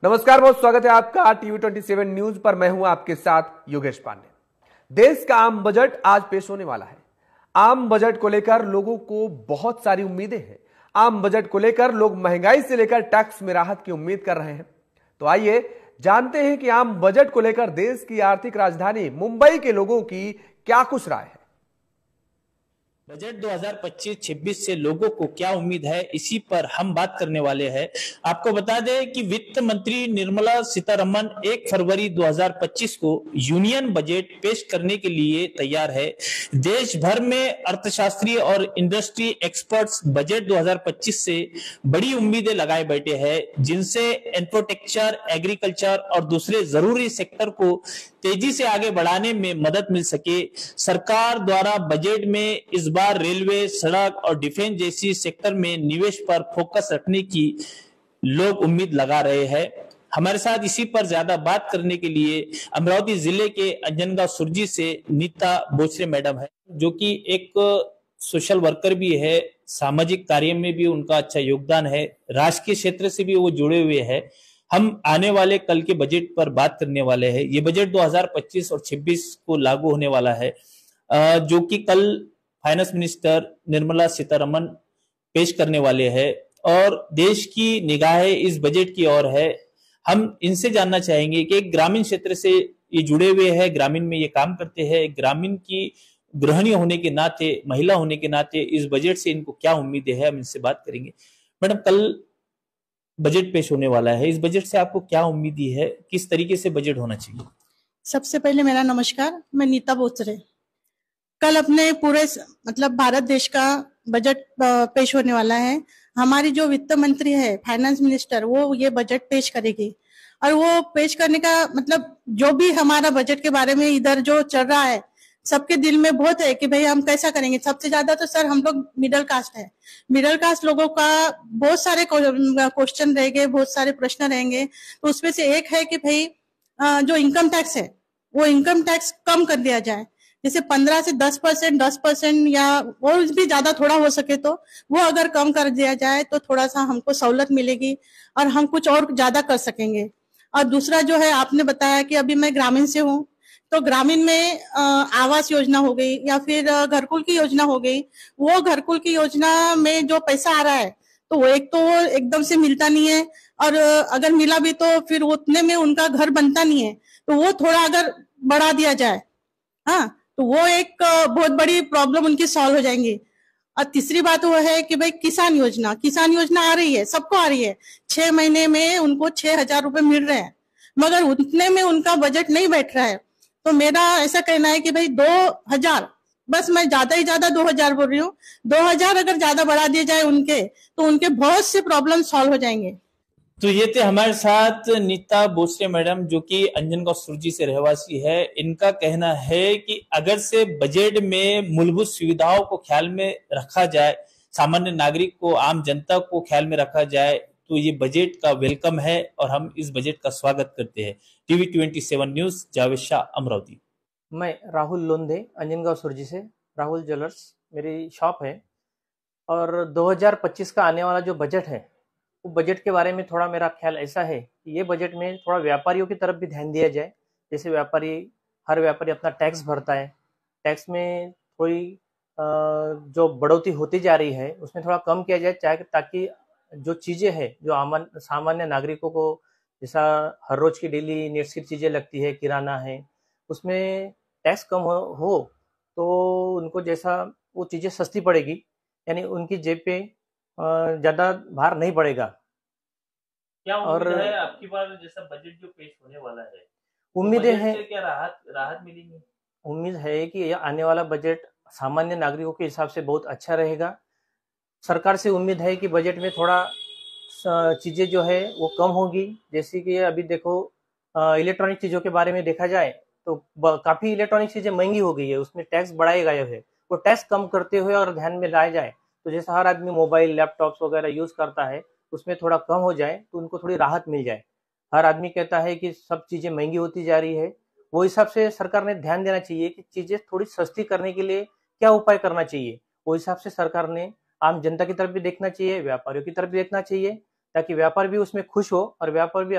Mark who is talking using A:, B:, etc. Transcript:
A: नमस्कार, बहुत स्वागत है आपका टीवी 27 न्यूज पर। मैं हूं आपके साथ योगेश पांडे। देश का आम बजट आज पेश होने वाला है। आम बजट को लेकर लोगों को बहुत सारी उम्मीदें हैं। आम बजट को लेकर लोग महंगाई से लेकर टैक्स में राहत की उम्मीद कर रहे हैं। तो आइए जानते हैं कि आम बजट को लेकर देश की आर्थिक राजधानी मुंबई के लोगों की क्या कुछ राय है।
B: बजट 2025-26 से लोगों को क्या उम्मीद है, इसी पर हम बात करने वाले हैं। आपको बता दें कि वित्त मंत्री निर्मला सीतारमण 1 फरवरी 2025 को यूनियन बजट पेश करने के लिए तैयार है। देश भर में अर्थशास्त्री और इंडस्ट्री एक्सपर्ट्स बजट 2025 से बड़ी उम्मीदें लगाए बैठे हैं, जिनसे इंफ्रास्ट्रक्चर, एग्रीकल्चर और दूसरे जरूरी सेक्टर को तेजी से आगे बढ़ाने में मदद मिल सके। सरकार द्वारा बजट में इस बार रेलवे, सड़क और डिफेंस जैसी सेक्टर में निवेश पर फोकस रखने की लोग उम्मीद लगा रहे हैं। हमारे साथ इसी पर ज्यादा बात करने के लिए अमरावती जिले के अंजनगांव सुरजी से नीता बोचरे मैडम है, जो कि एक सोशल वर्कर भी है। सामाजिक कार्य में भी उनका अच्छा योगदान है। राजकीय क्षेत्र से भी वो जुड़े हुए हैं। हम आने वाले कल के बजट पर बात करने वाले हैं। ये बजट 2025 और 26 को लागू होने वाला है, जो कि कल फाइनेंस मिनिस्टर निर्मला सीतारमण पेश करने वाले हैं और देश की निगाहें इस बजट की ओर है। हम इनसे जानना चाहेंगे कि एक ग्रामीण क्षेत्र से ये जुड़े हुए हैं, ग्रामीण में ये काम करते हैं, ग्रामीण की गृहिणी होने के नाते, महिला होने के नाते इस बजट से इनको क्या उम्मीदें हैं, हम इनसे बात करेंगे। मैडम, कल बजट पेश होने वाला है, इस बजट से आपको क्या उम्मीद है, किस तरीके से बजट होना चाहिए?
C: सबसे पहले मेरा नमस्कार, मैं नीता बोचरे। कल अपने पूरे भारत देश का बजट पेश होने वाला है। हमारी जो वित्त मंत्री है, फाइनेंस मिनिस्टर, वो ये बजट पेश करेगी और वो पेश करने का जो भी हमारा बजट के बारे में इधर जो चल रहा है, सबके दिल में बहुत है कि भाई हम कैसा करेंगे। सबसे ज्यादा तो सर हम लोग मिडिल कास्ट है। मिडिल कास्ट लोगों का बहुत सारे क्वेश्चन रहेंगे, बहुत सारे प्रश्न रहेंगे। तो उसमें से एक है कि भाई जो इनकम टैक्स है, वो इनकम टैक्स कम कर दिया जाए। जैसे 15 से 10% या और भी ज्यादा थोड़ा हो सके तो वो अगर कम कर दिया जाए तो थोड़ा सा हमको सहूलत मिलेगी और हम कुछ और ज्यादा कर सकेंगे। और दूसरा जो है, आपने बताया कि अभी मैं ग्रामीण से हूँ, तो ग्रामीण में आवास योजना हो गई या फिर घरकुल की योजना हो गई। वो घरकुल की योजना में जो पैसा आ रहा है, तो वो एकदम से मिलता नहीं है, और अगर मिला भी तो फिर उतने में उनका घर बनता नहीं है। तो वो थोड़ा अगर बढ़ा दिया जाए, हाँ, तो वो एक बहुत बड़ी प्रॉब्लम उनकी सॉल्व हो जाएंगी। और तीसरी बात वो है कि भाई किसान योजना आ रही है, सबको आ रही है। 6 महीने में उनको 6,000 रुपए मिल रहे हैं, मगर उतने में उनका बजट नहीं बैठ रहा है। तो मेरा ऐसा कहना है कि भाई 2,000, बस मैं ज्यादा ही ज्यादा 2,000 बोल रही हूँ, 2,000 अगर ज्यादा बढ़ा दिए जाए उनके, तो उनके बहुत से प्रॉब्लम सॉल्व हो जाएंगे।
B: तो ये थे हमारे साथ नीता बोचरे मैडम, जो कि अंजनगांव सुरजी से रहवासी है। इनका कहना है कि अगर से बजट में मूलभूत सुविधाओं को ख्याल में रखा जाए, सामान्य नागरिक को, आम जनता को ख्याल में रखा जाए, तो ये बजट का वेलकम है और हम इस बजट का स्वागत करते हैं। TV 27 news, Javed Shah, Amravati.
D: मैं राहुल लोंधे, अंजनगांव सुरजी से, राहुल ज्वेलर्स मेरी शॉप है। और 2025 का आने वाला जो बजट है, वो बजट के बारे में थोड़ा मेरा ख्याल ऐसा है कि ये बजट में थोड़ा व्यापारियों की तरफ भी ध्यान दिया जाए। जैसे हर व्यापारी अपना टैक्स भरता है, टैक्स में थोड़ी जो बढ़ोतरी होती जा रही है उसमें थोड़ा कम किया जाए, ताकि जो चीज़ें हैं जो सामान्य नागरिकों को, जैसा हर रोज की डेली नीड्स की चीज़ें लगती है, किराना है, उसमें टैक्स कम हो तो उनको जैसा वो चीज़ें सस्ती पड़ेगी, यानी उनकी जेब पे ज्यादा भार नहीं पड़ेगा।
B: क्या उम्मीद है आपकी बार जैसा बजट जो पेश होने वाला है,
D: उम्मीदें हैं,
B: क्या राहत मिलेगी?
D: उम्मीद है कि यह आने वाला बजट सामान्य नागरिकों के हिसाब से बहुत अच्छा रहेगा। सरकार से उम्मीद है कि बजट में थोड़ा चीजें जो है वो कम होगी। जैसे कि अभी देखो, इलेक्ट्रॉनिक चीजों के बारे में देखा जाए तो काफी इलेक्ट्रॉनिक चीजें महंगी हो गई है, उसमें टैक्स बढ़ाए गए है। वो टैक्स कम करते हुए और ध्यान में लाया जाए, तो जैसा हर आदमी मोबाइल, लैपटॉप्स वगैरह यूज करता है, उसमें थोड़ा कम हो जाए तो उनको थोड़ी राहत मिल जाए। हर आदमी कहता है कि सब चीजें महंगी होती जा रही है, वो हिसाब से सरकार ने ध्यान देना चाहिए कि चीजें थोड़ी सस्ती करने के लिए क्या उपाय करना चाहिए। वो हिसाब से सरकार ने आम जनता की तरफ भी देखना चाहिए, व्यापारियों की तरफ भी देखना चाहिए, ताकि व्यापार भी उसमें खुश हो और व्यापार भी